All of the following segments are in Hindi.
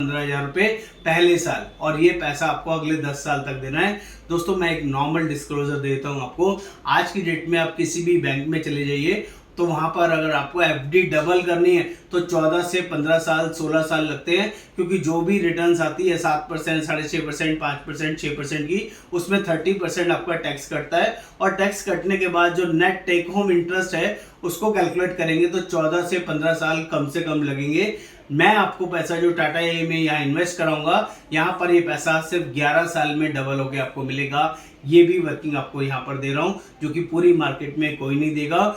15,000 रुपए पहले साल, और ये पैसा आपको अगले 10 साल तक देना है। दोस्तों मैं एक नॉर्मल डिस्क्लोजर देता हूँ आपको। आज की डेट में आप किसी भी बैंक में चले जाइए तो वहां पर अगर आपको एफडी डबल करनी है तो 14 से 15 साल 16 साल लगते हैं, क्योंकि जो भी रिटर्न्स आती है 7%, 6.5%, 5%, 6% की, उसमें 30% आपका टैक्स कटता है। और टैक्स कटने के बाद जो नेट टेक होम इंटरेस्ट है उसको कैलकुलेट करेंगे तो 14 से 15 साल कम से कम लगेंगे। मैं आपको पैसा जो टाटा ए में यहाँ इन्वेस्ट कराऊंगा, यहाँ पर ये पैसा सिर्फ 11 साल में डबल होके आपको मिलेगा। ये भी वर्किंग आपको यहाँ पर दे रहा हूँ, जो कि पूरी मार्केट में कोई नहीं देगा।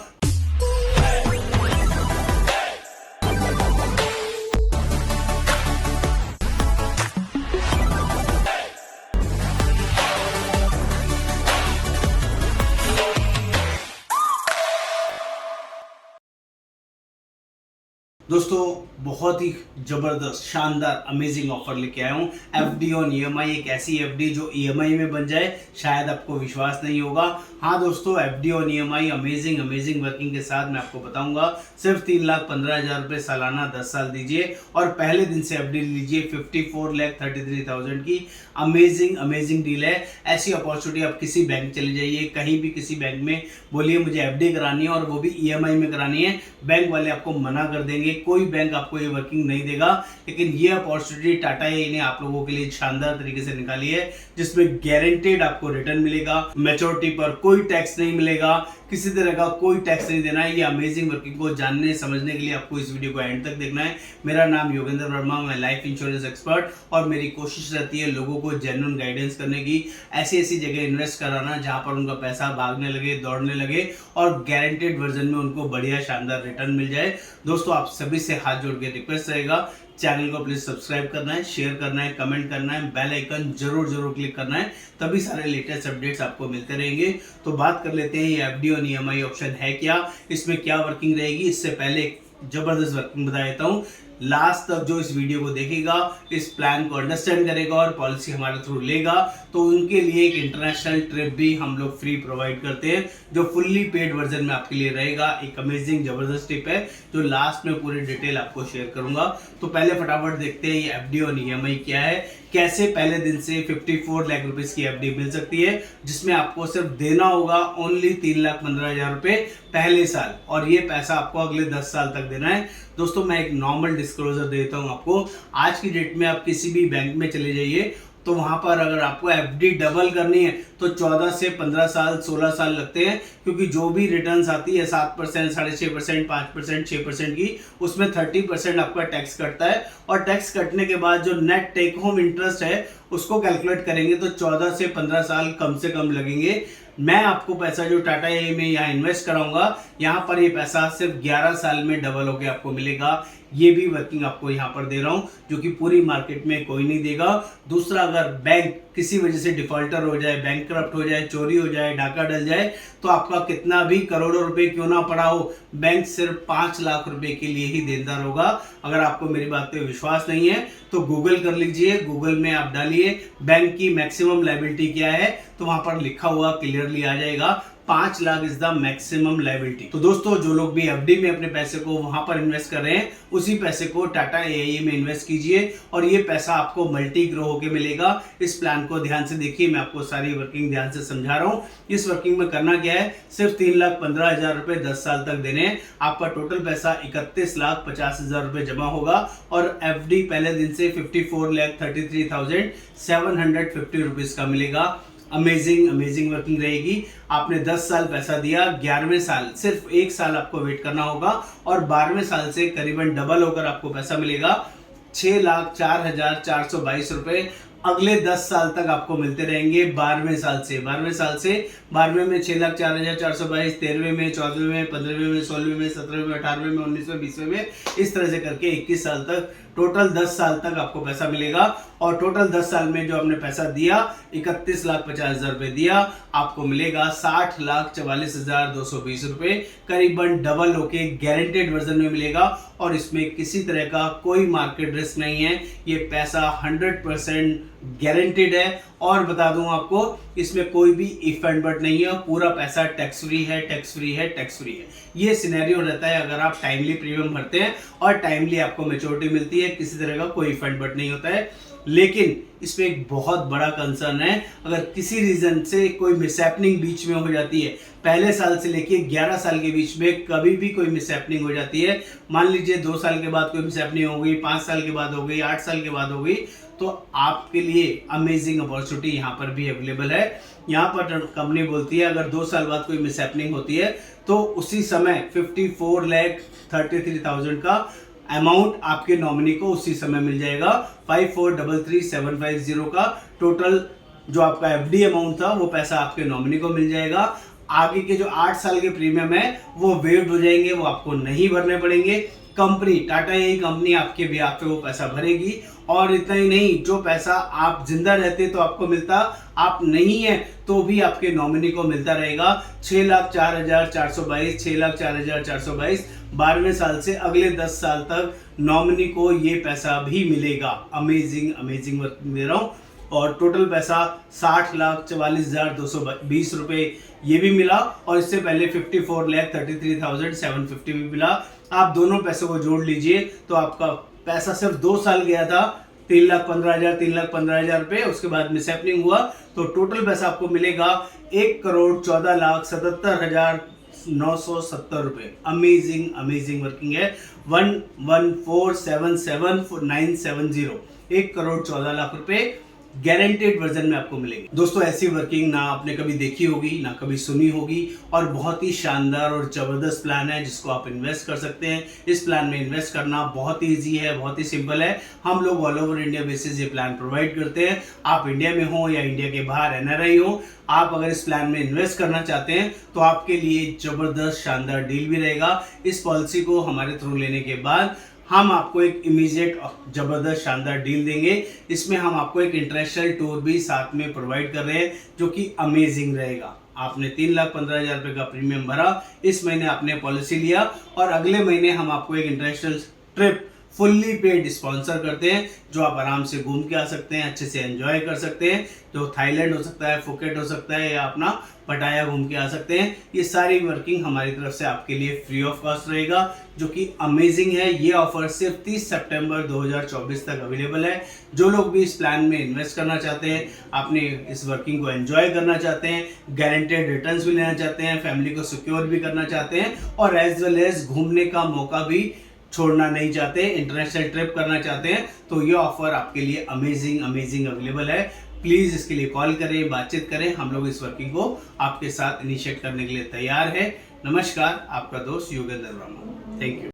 दोस्तों बहुत ही जबरदस्त शानदार अमेजिंग ऑफर लेके आया हूँ। एफडी ऑन ईएमआई, एक ऐसी एफडी जो ईएमआई में बन जाए, शायद आपको विश्वास नहीं होगा। हाँ दोस्तों, FD on EMI amazing working के साथ मैं आपको बताऊंगा। सिर्फ 3,15,000 रुपए सालाना 10 साल दीजिए और पहले दिन से एफडी लीजिए। 54,33,000 की अमेजिंग डील है। ऐसी अपॉर्चुनिटी आप किसी बैंक चले जाइए, कहीं भी किसी बैंक में बोलिए मुझे एफडी करानी है और वो भी ईएमआई में करानी है, बैंक वाले आपको मना कर देंगे। कोई बैंक आपको ये वर्किंग नहीं देगा। लेकिन ये अपॉर्चुनिटी टाटा ए ने आप लोगों के लिए शानदार तरीके से निकाली है, जिसमें गारंटेड आपको रिटर्न मिलेगा। मैच्योरिटी पर कोई टैक्स नहीं मिलेगा, किसी तरह का कोई टैक्स नहीं देना है। ये अमेजिंग वर्किंग को जानने समझने के लिए आपको इस वीडियो को एंड तक देखना है। मेरा नाम योगेंद्र वर्मा, मैं लाइफ इंश्योरेंस एक्सपर्ट, और मेरी कोशिश रहती है लोगों को जेन्युइन गाइडेंस करने की, ऐसी जगह इन्वेस्ट कराना जहां पर उनका पैसा भागने लगे, दौड़ने लगे और गारंटेड वर्जन में उनको बढ़िया शानदार रिटर्न मिल जाए। दोस्तों आप सभी से हाथ जोड़ के रिक्वेस्ट रहेगा, चैनल को प्लीज सब्सक्राइब करना है, शेयर करना है, कमेंट करना है, बेल आइकन जरूर क्लिक करना है, तभी सारे लेटेस्ट अपडेट्स आपको मिलते रहेंगे। तो बात कर लेते हैं ये एफडी और ईएमआई ऑप्शन है क्या, इसमें क्या वर्किंग रहेगी। इससे पहले एक जबरदस्त वर्किंग बता देता हूँ। लास्ट तक जो इस वीडियो को देखेगा, इस प्लान को अंडरस्टैंड करेगा और पॉलिसी हमारे थ्रू लेगा, तो उनके लिए एक इंटरनेशनल ट्रिप भी हम लोग फ्री प्रोवाइड करते हैं, जो फुल्ली पेड वर्जन में आपके लिए रहेगा। एक अमेजिंग जबरदस्त ट्रिप है जो लास्ट में पूरी डिटेल आपको शेयर करूंगा। तो पहले फटाफट देखते हैं ये एफडी और ईएमआई क्या है, कैसे पहले दिन से 54 लाख रुपए की एफडी मिल सकती है, जिसमें आपको सिर्फ देना होगा ओनली 3,15,000 रुपए पहले साल, और ये पैसा आपको अगले 10 साल तक देना है। दोस्तों मैं एक नॉर्मल डिस्क्लोजर देता हूं आपको। आज की डेट में आप किसी भी बैंक में चले जाइए तो वहां पर अगर आपको एफडी डबल करनी है तो 14 से 15 साल 16 साल लगते हैं, क्योंकि जो भी रिटर्न्स आती है 7%, 6.5%, 5%, 6% की, उसमें 30% आपका टैक्स कटता है। और टैक्स कटने के बाद जो नेट टेक होम इंटरेस्ट है उसको कैलकुलेट करेंगे तो 14 से 15 साल कम से कम लगेंगे। मैं आपको पैसा जो टाटा ए में यहाँ इन्वेस्ट कराऊंगा, यहाँ पर ये पैसा सिर्फ 11 साल में डबल होके आपको मिलेगा। ये भी वर्किंग आपको यहाँ पर दे रहा हूँ, जो कि पूरी मार्केट में कोई नहीं देगा। दूसरा, अगर बैंक किसी वजह से डिफॉल्टर हो जाए, बैंक करप्ट हो जाए, चोरी हो जाए, डाका डल जाए, तो आपका कितना भी करोड़ों रुपए क्यों ना पड़ा हो, बैंक सिर्फ 5 लाख रुपए के लिए ही देनदार होगा। अगर आपको मेरी बात पे विश्वास नहीं है तो गूगल कर लीजिए, गूगल में आप डालिए बैंक की मैक्सिमम लायबिलिटी क्या है, तो वहां पर लिखा हुआ क्लियरली आ जाएगा 5 lakh is the maximum liability. तो दोस्तों जो लोग भी एफडी में अपने पैसे को वहां पर इन्वेस्ट कर रहे हैं, उसी पैसे को टाटा एआईए में इन्वेस्ट कीजिए और ये पैसा आपको मल्टी ग्रो होके मिलेगा। इस प्लान को ध्यान से देखिए, मैं आपको सारी वर्किंग ध्यान से समझा रहा हूँ। इस वर्किंग में करना क्या है, सिर्फ 3,15,000 रुपए 10 साल तक देने हैं। आपका टोटल पैसा 31,50,000 रुपए जमा होगा और एफडी पहले दिन से 54,33,750 रुपीज का मिलेगा। अमेजिंग वर्किंग रहेगी। आपने 10 साल पैसा दिया, 11वें साल सिर्फ 1 साल आपको वेट करना होगा और 12वें साल से करीबन डबल होकर आपको पैसा मिलेगा। 6,04,422 रुपए अगले 10 साल तक आपको मिलते रहेंगे। 12वें साल से 12वें में 6,04,422, 13वें में, 14वें में, 15वें में, 16वें में, 17वें में, 18वें में, 19वें, 20वें में, इस तरह से करके 21 साल तक, टोटल 10 साल तक आपको पैसा मिलेगा। और टोटल 10 साल में जो आपने पैसा दिया, 31,50,000 रुपए दिया, आपको मिलेगा 60,44,220 रुपए, करीबन डबल होके गारंटेड वर्जन में मिलेगा। और इसमें किसी तरह का कोई मार्केट रिस्क नहीं है। ये पैसा 100% गारंटेड है और बता दूं आपको इसमें कोई भी इफ एंड बट नहीं है। पूरा पैसा टैक्स फ्री है, टैक्स फ्री है, टैक्स फ्री है। ये सिनेरियो रहता है अगर आप टाइमली प्रीमियम भरते हैं और टाइमली आपको मैच्योरिटी मिलती है, किसी तरह का कोई इफ एंड बट नहीं होता है। लेकिन इसमें एक बहुत बड़ा कंसर्न है, अगर किसी रीजन से कोई मिसहैपनिंग बीच में हो जाती है, पहले साल से लेके 11 साल के बीच में कभी भी कोई मिसहैपनिंग हो जाती है, मान लीजिए 2 साल के बाद कोई मिसहैपनिंग हो गई, 5 साल के बाद हो गई, 8 साल के बाद हो गई, तो आपके लिए अमेजिंग अपॉर्चुनिटी यहाँ पर भी अवेलेबल है। यहाँ पर कंपनी बोलती है अगर 2 साल बाद कोई मिसहैपनिंग होती है तो उसी समय 54,33,000 का अमाउंट आपके नॉमिनी को उसी समय मिल जाएगा। 54,33,750 का टोटल जो आपका एफडी अमाउंट था वो पैसा आपके नॉमिनी को मिल जाएगा। आगे के जो 8 साल के प्रीमियम है वो वेव्ड हो जाएंगे, वो आपको नहीं भरने पड़ेंगे। कंपनी टाटा यही कंपनी आपके बिहाफ पे वो पैसा भरेगी। और इतना ही नहीं, जो पैसा आप जिंदा रहते तो आपको मिलता, आप नहीं है तो भी आपके नॉमिनी को मिलता रहेगा। 6,04,422, 6,04,422 12वें साल से अगले 10 साल तक नॉमिनी को ये पैसा भी मिलेगा। अमेजिंग अमेजिंग वर्क दे रहा हूँ। और टोटल पैसा 60,44,220 रुपए ये भी मिला और इससे पहले 54,33,750 भी मिला। आप दोनों पैसों को जोड़ लीजिए तो आपका पैसा सिर्फ 2 साल गया था 3,15,000 रुपए, उसके बाद मिसहैपनिंग हुआ तो टोटल पैसा आपको मिलेगा 1,14,17,970 रुपए। अमेजिंग अमेजिंग वर्किंग है। 1,14,77,970 1,14,00,000 रुपए गारंटेड वर्जन में आपको मिलेंगे। दोस्तों ऐसी वर्किंग ना आपने कभी देखी होगी ना कभी सुनी होगी और बहुत ही शानदार और जबरदस्त प्लान है जिसको आप इन्वेस्ट कर सकते हैं। इस प्लान में इन्वेस्ट करना बहुत ही ईजी है, बहुत ही सिंपल है। हम लोग ऑल ओवर इंडिया बेसिस ये प्लान प्रोवाइड करते हैं। आप इंडिया में हो या इंडिया के बाहर एनआरआई हो, आप अगर इस प्लान में इन्वेस्ट करना चाहते हैं तो आपके लिए जबरदस्त शानदार डील भी रहेगा। इस पॉलिसी को हमारे थ्रू लेने के बाद हम आपको एक इमीडिएट जबरदस्त शानदार डील देंगे। इसमें हम आपको एक इंटरनेशनल टूर भी साथ में प्रोवाइड कर रहे हैं जो कि अमेजिंग रहेगा। आपने 3,15,000 रुपए का प्रीमियम भरा, इस महीने आपने पॉलिसी लिया और अगले महीने हम आपको एक international trip fully paid sponsor करते हैं जो आप आराम से घूम के आ सकते हैं, अच्छे से एंजॉय कर सकते हैं। जो थाईलैंड हो सकता है, फुकेट हो सकता है या अपना पटाया घूम के आ सकते हैं। ये सारी वर्किंग हमारी तरफ से आपके लिए फ्री ऑफ कॉस्ट रहेगा जो कि अमेजिंग है। ये ऑफर सिर्फ 30 सितंबर 2024 तक अवेलेबल है। जो लोग भी इस प्लान में इन्वेस्ट करना चाहते हैं, अपने इस वर्किंग को एंजॉय करना चाहते हैं, गारंटेड रिटर्न्स भी लेना चाहते हैं, फैमिली को सिक्योर भी करना चाहते हैं और एज वेल एज घूमने का मौका भी छोड़ना नहीं चाहते, इंटरनेशनल ट्रिप करना चाहते हैं, तो ये ऑफर आपके लिए अमेजिंग अमेजिंग अवेलेबल है। प्लीज इसके लिए कॉल करें, बातचीत करें। हम लोग इस वर्किंग को आपके साथ इनिशिएट करने के लिए तैयार है। नमस्कार, आपका दोस्त योगेंद्र वर्मा। Thank you.